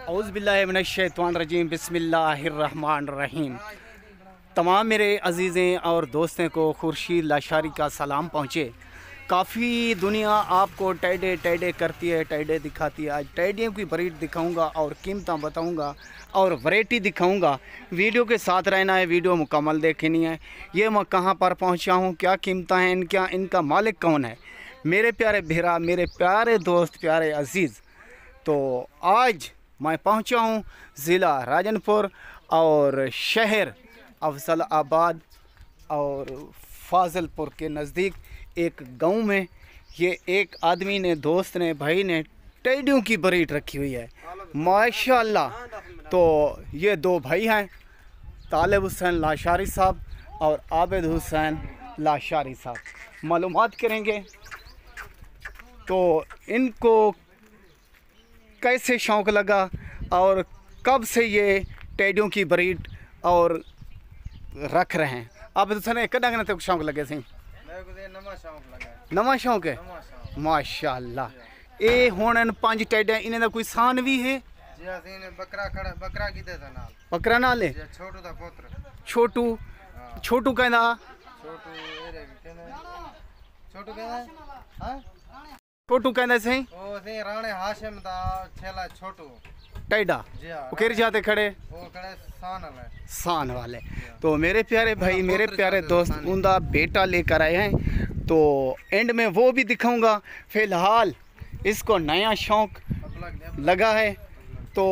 औज़ुबिल्लाहिमिनश्शैतानिर्रजीम बिस्मिल्लाहिर्रहमानिर्रहीम। तमाम मेरे अज़ीज़ें और दोस्तों को खुर्शीद लाशारी का सलाम पहुँचे। काफ़ी दुनिया आपको टैडे टैडे करती है, टैडे दिखाती है। आज टैडियों की ब्रीड दिखाऊंगा और कीमतें बताऊंगा और वैरायटी दिखाऊंगा। वीडियो के साथ रहना है, वीडियो मुकम्मल देखनी है। ये मैं कहाँ पर पहुँचा हूँ, क्या कीमतें हैं इनका, इनका मालिक कौन है। मेरे प्यारे भेरा, मेरे प्यारे दोस्त, प्यारे अज़ीज़, तो आज मैं पहुंचा हूं ज़िला राजनपुर और शहर अफजलाबाद और फाजिलपुर के नज़दीक एक गांव में। ये एक आदमी ने, दोस्त ने, भाई ने टैडियों की ब्रीड रखी हुई है माशाल्लाह। तो ये दो भाई हैं, तालिब हुसैन लाशारी साहब और आबिद हुसैन लाशारी साहब। मालूमात करेंगे तो इनको कैसे शौक़ लगा और कब से ये टैडियों की ब्रीड और रख रहे हैं। आप हुसैन कदा तक शौक़ लगे सी? नवा शौक़ है माशाल्लाह। ये हुण 5 टैडियां, इन्हें दा कोई सान भी है? बकरा नाल है। छोटू छोटू कहना छोटू कहना सही। राणे हाशिम दा छेला छोटू टैडा वो केरी जाते खड़े, वो खड़े सान वाले। तो मेरे प्यारे भाई, मेरे प्यारे दोस्त, उनका बेटा लेकर आए हैं। तो एंड में वो भी दिखाऊंगा। फ़िलहाल इसको नया शौक़ लगा है तो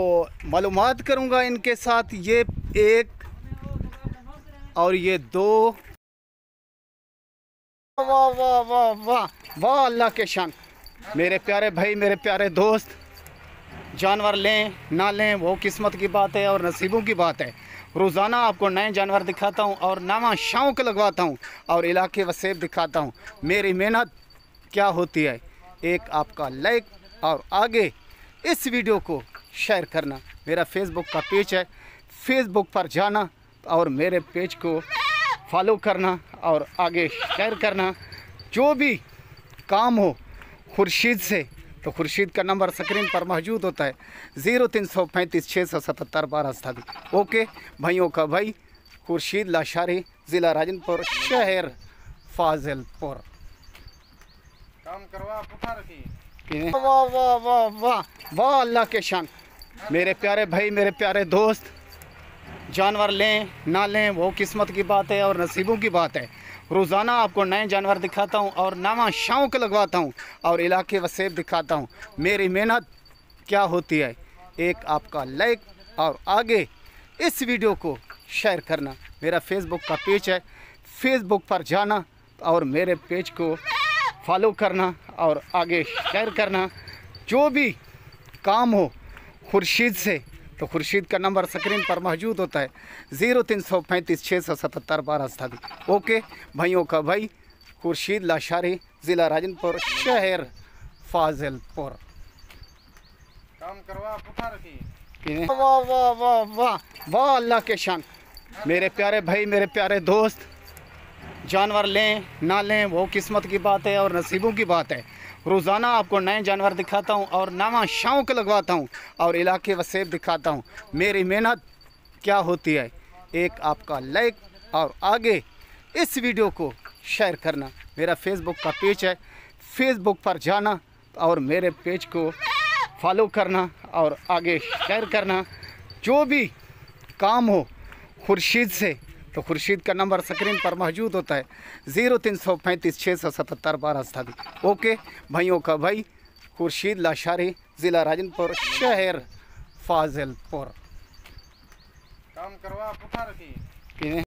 मालूमात करूंगा इनके साथ। ये एक और ये दो। वाह वाह वाह वाह वाह, अल्लाह के शान। मेरे प्यारे भाई, मेरे प्यारे दोस्त, जानवर लें ना लें वो किस्मत की बात है और नसीबों की बात है। रोज़ाना आपको नए जानवर दिखाता हूँ और नवा शौक़ लगवाता हूँ और इलाके वसेब दिखाता हूँ। मेरी मेहनत क्या होती है, एक आपका लाइक और आगे इस वीडियो को शेयर करना। मेरा फेसबुक का पेज है, फेसबुक पर जाना और मेरे पेज को फॉलो करना और आगे शेयर करना। जो भी काम हो खुर्शीद से, तो खुर्शीद का नंबर स्क्रीन पर मौजूद होता है 0335 677 12। ओके भाइयों का भाई खुर्शीद लाशारी, ज़िला राजनपुर, शहर फाजिलपुर। काम करवा पुठा रखी। वाह वाह वाह वाह वाह, अल्लाह के शान। मेरे प्यारे भाई, मेरे प्यारे दोस्त, जानवर लें ना लें वो किस्मत की बात है और नसीबों की बात है। रोज़ाना आपको नए जानवर दिखाता हूँ और नवा शौक़ लगवाता हूँ और इलाके वसेब दिखाता हूँ। मेरी मेहनत क्या होती है, एक आपका लाइक और आगे इस वीडियो को शेयर करना। मेरा फेसबुक का पेज है, फेसबुक पर जाना और मेरे पेज को फॉलो करना और आगे शेयर करना। जो भी काम हो खुर्शीद से, तो खुर्शीद का नंबर स्क्रीन पर मौजूद होता है 0335 677 12। ओके भाइयों का भाई खुर्शीद लाशारी, ज़िला राजनपुर, शहर फाजिलपुर। काम करवा पुठा रखी। वाह वाह वाह वाह वाह, अल्लाह के शान। मेरे प्यारे भाई, मेरे प्यारे दोस्त, जानवर लें ना लें वो किस्मत की बात है और नसीबों की बात है। रोज़ाना आपको नए जानवर दिखाता हूँ और नवा शौक़ लगवाता हूँ और इलाके वसेब दिखाता हूँ। मेरी मेहनत क्या होती है, एक आपका लाइक और आगे इस वीडियो को शेयर करना। मेरा फेसबुक का पेज है, फेसबुक पर जाना और मेरे पेज को फॉलो करना और आगे शेयर करना। जो भी काम हो खुर्शीद से, तो खुर्शीद का नंबर स्क्रीन पर मौजूद होता है 0335 677 12। ओके भाइयों का भाई खुर्शीद लाशारी, ज़िला राजनपुर, शहर फाजिलपुर। काम करवा पुठा रखी।